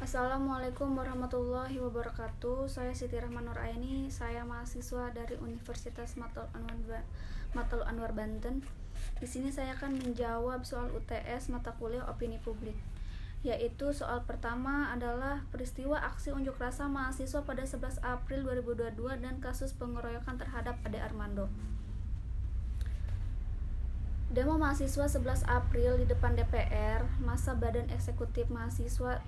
Assalamualaikum warahmatullahi wabarakatuh. Saya Siti Rahman Nur Aini. Saya mahasiswa dari Universitas Matul Anwar Banten. Di sini saya akan menjawab soal UTS mata kuliah opini publik. Yaitu soal pertama adalah peristiwa aksi unjuk rasa mahasiswa pada 11 April 2022 dan kasus pengeroyokan terhadap Ade Armando. Demo mahasiswa 11 April di depan DPR, masa Badan Eksekutif Mahasiswa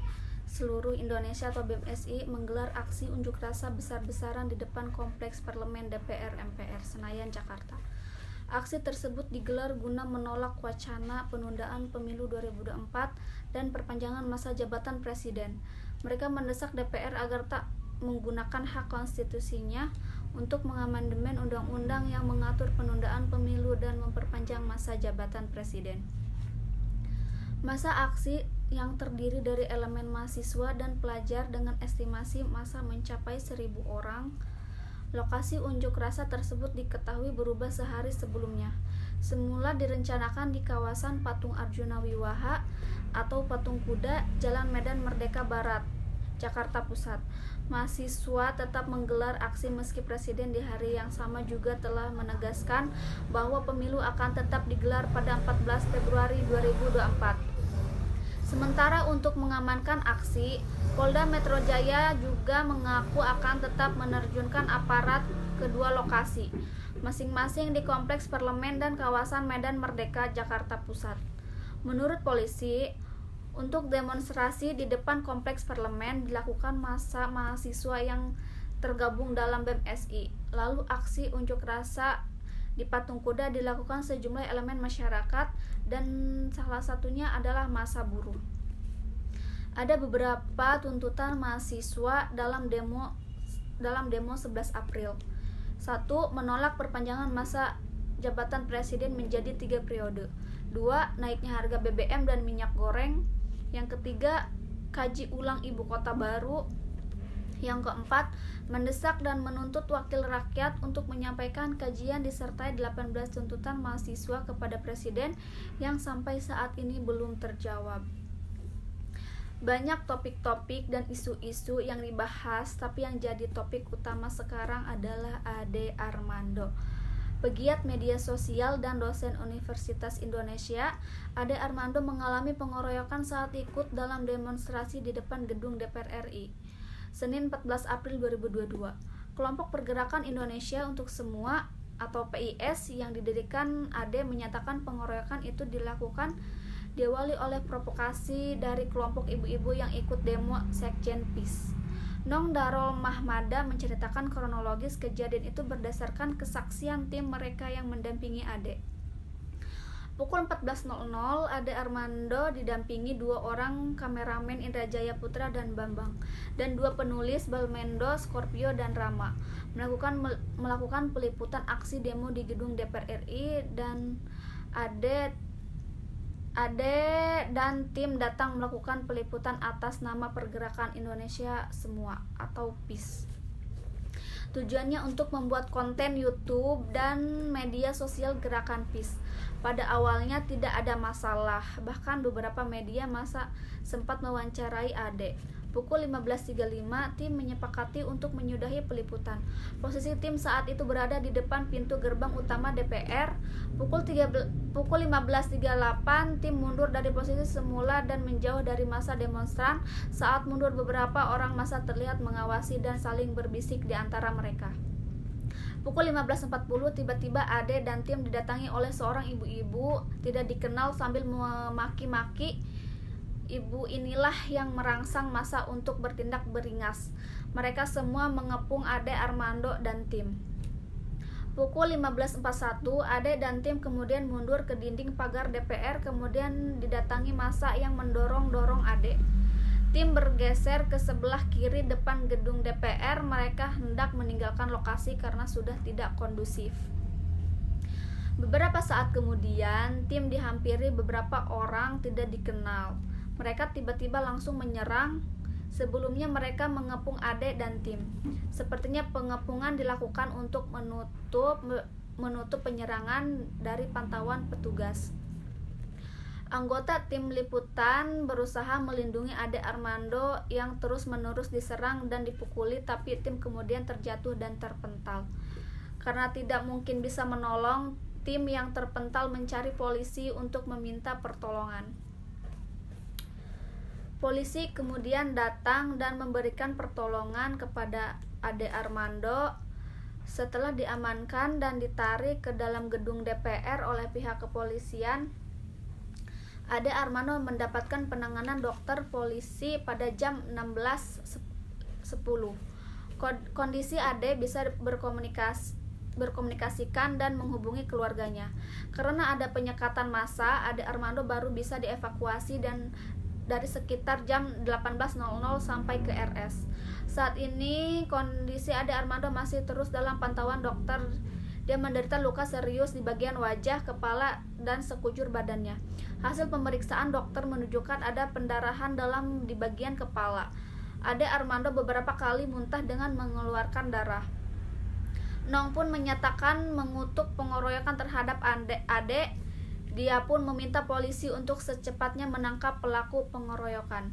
Seluruh Indonesia atau BMSI menggelar aksi unjuk rasa besar-besaran di depan Kompleks Parlemen DPR MPR Senayan, Jakarta. Aksi tersebut digelar guna menolak wacana penundaan pemilu 2024 dan perpanjangan masa jabatan presiden. Mereka mendesak DPR agar tak menggunakan hak konstitusinya untuk mengamandemen undang-undang yang mengatur penundaan pemilu dan memperpanjang masa jabatan presiden. Masa aksi yang terdiri dari elemen mahasiswa dan pelajar dengan estimasi massa mencapai 1.000 orang. Lokasi unjuk rasa tersebut diketahui berubah sehari sebelumnya. Semula direncanakan di kawasan Patung Arjuna Wiwaha atau Patung Kuda, Jalan Medan Merdeka Barat, Jakarta Pusat. Mahasiswa tetap menggelar aksi meski presiden di hari yang sama juga telah menegaskan bahwa pemilu akan tetap digelar pada 14 Februari 2024. Sementara untuk mengamankan aksi, Polda Metro Jaya juga mengaku akan tetap menerjunkan aparat kedua lokasi, masing-masing di Kompleks Parlemen dan kawasan Medan Merdeka, Jakarta Pusat. Menurut polisi, untuk demonstrasi di depan Kompleks Parlemen dilakukan massa mahasiswa yang tergabung dalam BMSI. Lalu aksi unjuk rasa di Patung Kuda dilakukan sejumlah elemen masyarakat dan salah satunya adalah massa buruh. Ada beberapa tuntutan mahasiswa dalam demo 11 April. 1. Menolak perpanjangan masa jabatan presiden menjadi 3 periode. 2. Naiknya harga BBM dan minyak goreng. Yang ketiga, kaji ulang ibu kota baru. Yang keempat, mendesak dan menuntut wakil rakyat untuk menyampaikan kajian disertai 18 tuntutan mahasiswa kepada presiden yang sampai saat ini belum terjawab. Banyak topik-topik dan isu-isu yang dibahas, tapi yang jadi topik utama sekarang adalah Ade Armando. Pegiat media sosial dan dosen Universitas Indonesia, Ade Armando mengalami pengeroyokan saat ikut dalam demonstrasi di depan gedung DPR RI. Senin 14 April 2022. Kelompok Pergerakan Indonesia untuk Semua atau PIS yang didirikan Ade menyatakan pengeroyokan itu diawali oleh provokasi dari kelompok ibu-ibu yang ikut demo Sekjen PIS. Nong Darol Mahmada menceritakan kronologis kejadian itu berdasarkan kesaksian tim mereka yang mendampingi Ade. Pukul 14.00, Ade Armando didampingi 2 orang kameramen Indra Jaya Putra dan Bambang, dan 2 penulis Balmendo, Scorpio, dan Rama melakukan peliputan aksi demo di gedung DPR RI, dan Ade dan tim datang melakukan peliputan atas nama Pergerakan Indonesia Semua atau PIS. Tujuannya untuk membuat konten YouTube dan media sosial gerakan PIS. Pada awalnya tidak ada masalah, bahkan beberapa media massa sempat mewawancarai Ade. Pukul 15.35, tim menyepakati untuk menyudahi peliputan. Posisi tim saat itu berada di depan pintu gerbang utama DPR. Pukul 15.38, tim mundur dari posisi semula dan menjauh dari massa demonstran. Saat mundur, beberapa orang massa terlihat mengawasi dan saling berbisik di antara mereka. Pukul 15.40, tiba-tiba Ade dan tim didatangi oleh seorang ibu-ibu tidak dikenal sambil memaki-maki. Ibu inilah yang merangsang massa untuk bertindak beringas. Mereka semua mengepung Ade Armando dan tim. Pukul 15.41, Ade dan tim kemudian mundur ke dinding pagar DPR, kemudian didatangi massa yang mendorong-dorong Ade. Tim bergeser ke sebelah kiri depan gedung DPR. Mereka hendak meninggalkan lokasi karena sudah tidak kondusif. Beberapa saat kemudian, tim dihampiri beberapa orang tidak dikenal. Mereka tiba-tiba langsung menyerang. Sebelumnya mereka mengepung Ade dan tim. Sepertinya pengepungan dilakukan untuk menutup penyerangan dari pantauan petugas. Anggota tim liputan berusaha melindungi Ade Armando yang terus-menerus diserang dan dipukuli, tapi tim kemudian terjatuh dan terpental. Karena tidak mungkin bisa menolong, tim yang terpental mencari polisi untuk meminta pertolongan. Polisi kemudian datang dan memberikan pertolongan kepada Ade Armando. Setelah diamankan dan ditarik ke dalam gedung DPR oleh pihak kepolisian, Ade Armando mendapatkan penanganan dokter polisi pada jam 16.10. Kondisi Ade bisa berkomunikasikan dan menghubungi keluarganya. Karena ada penyekatan massa, Ade Armando baru bisa dievakuasi dan dari sekitar jam 18.00 sampai ke RS. Saat ini kondisi Ade Armando masih terus dalam pantauan dokter. Dia menderita luka serius di bagian wajah, kepala, dan sekujur badannya. Hasil pemeriksaan dokter menunjukkan ada pendarahan dalam di bagian kepala. Ade Armando beberapa kali muntah dengan mengeluarkan darah. Nong pun menyatakan mengutuk pengeroyokan terhadap Ade. Dia pun meminta polisi untuk secepatnya menangkap pelaku pengeroyokan.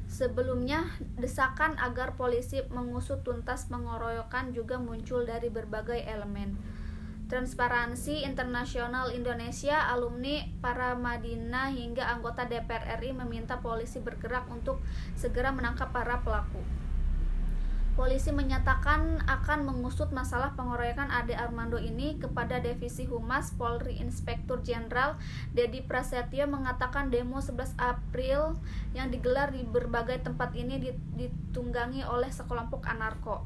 Sebelumnya, desakan agar polisi mengusut tuntas pengeroyokan juga muncul dari berbagai elemen. Transparansi Internasional Indonesia, alumni Paramadina, hingga anggota DPR RI meminta polisi bergerak untuk segera menangkap para pelaku. Polisi menyatakan akan mengusut masalah pengeroyokan Ade Armando ini. Kepada Divisi Humas Polri, Inspektur Jenderal Dedi Prasetyo mengatakan demo 11 April yang digelar di berbagai tempat ini ditunggangi oleh sekelompok anarko.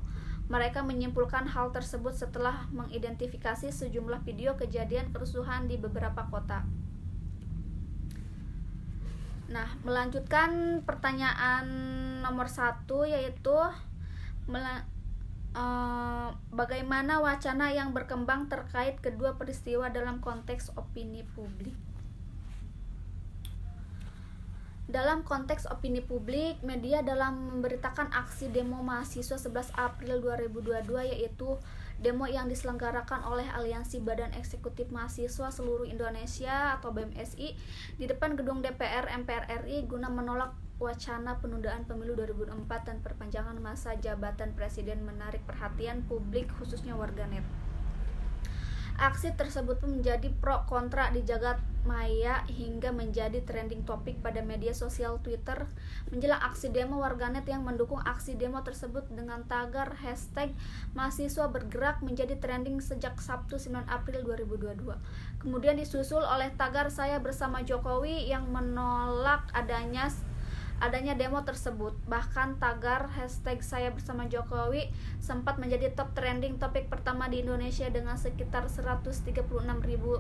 Mereka menyimpulkan hal tersebut setelah mengidentifikasi sejumlah video kejadian kerusuhan di beberapa kota. Nah, melanjutkan pertanyaan nomor 1, yaitu bagaimana wacana yang berkembang terkait kedua peristiwa dalam konteks opini publik. Dalam konteks opini publik, media dalam memberitakan aksi demo mahasiswa 11 April 2022, yaitu demo yang diselenggarakan oleh Aliansi Badan Eksekutif Mahasiswa Seluruh Indonesia atau BMSI di depan gedung DPR MPR RI guna menolak wacana penundaan pemilu 2024 dan perpanjangan masa jabatan presiden, menarik perhatian publik khususnya warganet. Aksi tersebut pun menjadi pro kontra di jagat maya hingga menjadi trending topik pada media sosial Twitter. Menjelang aksi demo, warganet yang mendukung aksi demo tersebut dengan tagar hashtag mahasiswa bergerak menjadi trending sejak Sabtu 9 April 2022. Kemudian disusul oleh tagar saya bersama Jokowi yang menolak adanya demo tersebut. Bahkan tagar hashtag saya bersama Jokowi sempat menjadi top trending topik pertama di Indonesia dengan sekitar 136.000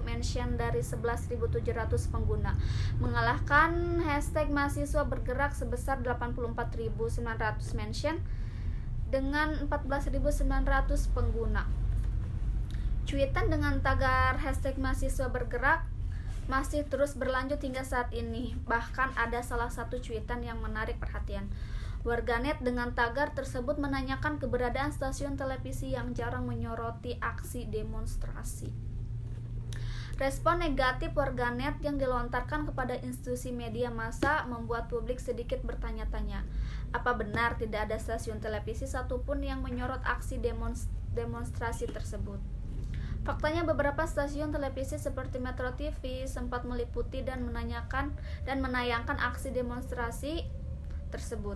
mention dari 11.700 pengguna, mengalahkan hashtag mahasiswa bergerak sebesar 84.900 mention dengan 14.900 pengguna. Cuitan dengan tagar hashtag mahasiswa bergerak masih terus berlanjut hingga saat ini. Bahkan ada salah satu cuitan yang menarik perhatian. Warganet dengan tagar tersebut menanyakan keberadaan stasiun televisi yang jarang menyoroti aksi demonstrasi. Respon negatif warganet yang dilontarkan kepada institusi media massa membuat publik sedikit bertanya-tanya, apa benar tidak ada stasiun televisi satupun yang menyorot aksi demonstrasi tersebut? Faktanya beberapa stasiun televisi seperti Metro TV sempat meliputi dan menayangkan aksi demonstrasi tersebut.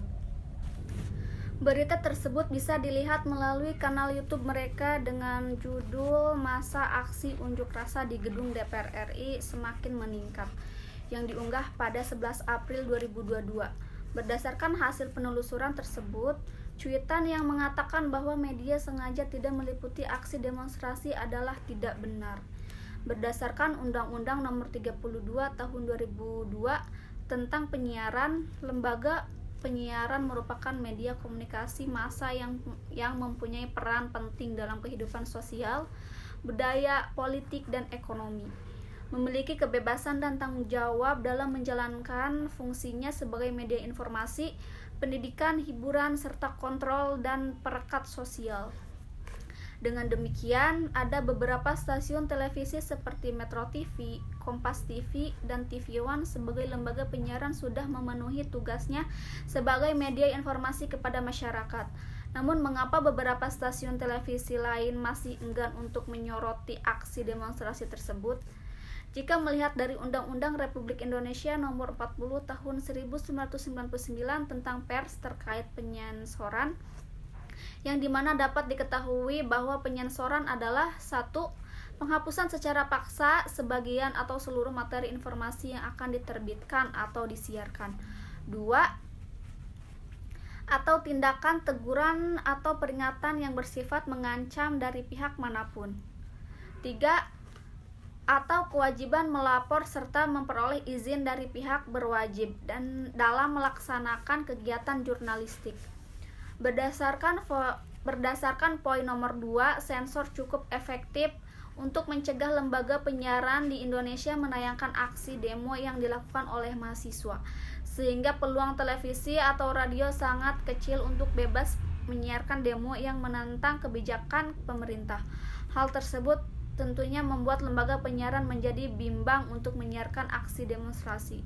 Berita tersebut bisa dilihat melalui kanal YouTube mereka dengan judul Masa Aksi Unjuk Rasa di Gedung DPR RI Semakin Meningkat, yang diunggah pada 11 April 2022. Berdasarkan hasil penelusuran tersebut, cuitan yang mengatakan bahwa media sengaja tidak meliputi aksi demonstrasi adalah tidak benar. Berdasarkan Undang-Undang Nomor 32 Tahun 2002 tentang penyiaran, lembaga penyiaran merupakan media komunikasi massa yang mempunyai peran penting dalam kehidupan sosial, budaya, politik, dan ekonomi. Memiliki kebebasan dan tanggung jawab dalam menjalankan fungsinya sebagai media informasi, pendidikan, hiburan, serta kontrol dan perekat sosial. Dengan demikian, ada beberapa stasiun televisi seperti Metro TV, Kompas TV dan TV One sebagai lembaga penyiaran sudah memenuhi tugasnya sebagai media informasi kepada masyarakat. Namun mengapa beberapa stasiun televisi lain masih enggan untuk menyoroti aksi demonstrasi tersebut? Jika melihat dari Undang-Undang Republik Indonesia Nomor 40 Tahun 1999 tentang pers terkait penyensoran, yang dimana dapat diketahui bahwa penyensoran adalah 1. Penghapusan secara paksa sebagian atau seluruh materi informasi yang akan diterbitkan atau disiarkan. 2. Atau tindakan teguran atau peringatan yang bersifat mengancam dari pihak manapun. 3. Atau kewajiban melapor serta memperoleh izin dari pihak berwajib dan dalam melaksanakan kegiatan jurnalistik. Berdasarkan poin nomor 2, sensor cukup efektif untuk mencegah lembaga penyiaran di Indonesia menayangkan aksi demo yang dilakukan oleh mahasiswa, sehingga peluang televisi atau radio sangat kecil untuk bebas menyiarkan demo yang menentang kebijakan pemerintah. Hal tersebut tentunya membuat lembaga penyiaran menjadi bimbang untuk menyiarkan aksi demonstrasi.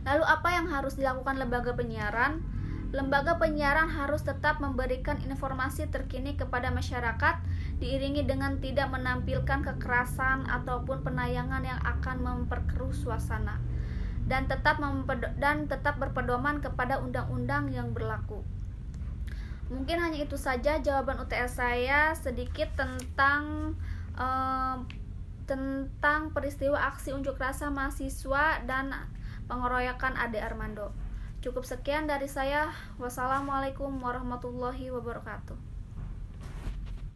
Lalu apa yang harus dilakukan lembaga penyiaran? Lembaga penyiaran harus tetap memberikan informasi terkini kepada masyarakat, diiringi dengan tidak menampilkan kekerasan ataupun penayangan yang akan memperkeruh suasana, dan tetap berpedoman kepada undang-undang yang berlaku. Mungkin hanya itu saja jawaban UTS saya sedikit tentang peristiwa aksi unjuk rasa mahasiswa dan pengeroyokan Ade Armando. Cukup sekian dari saya. Wassalamualaikum warahmatullahi wabarakatuh.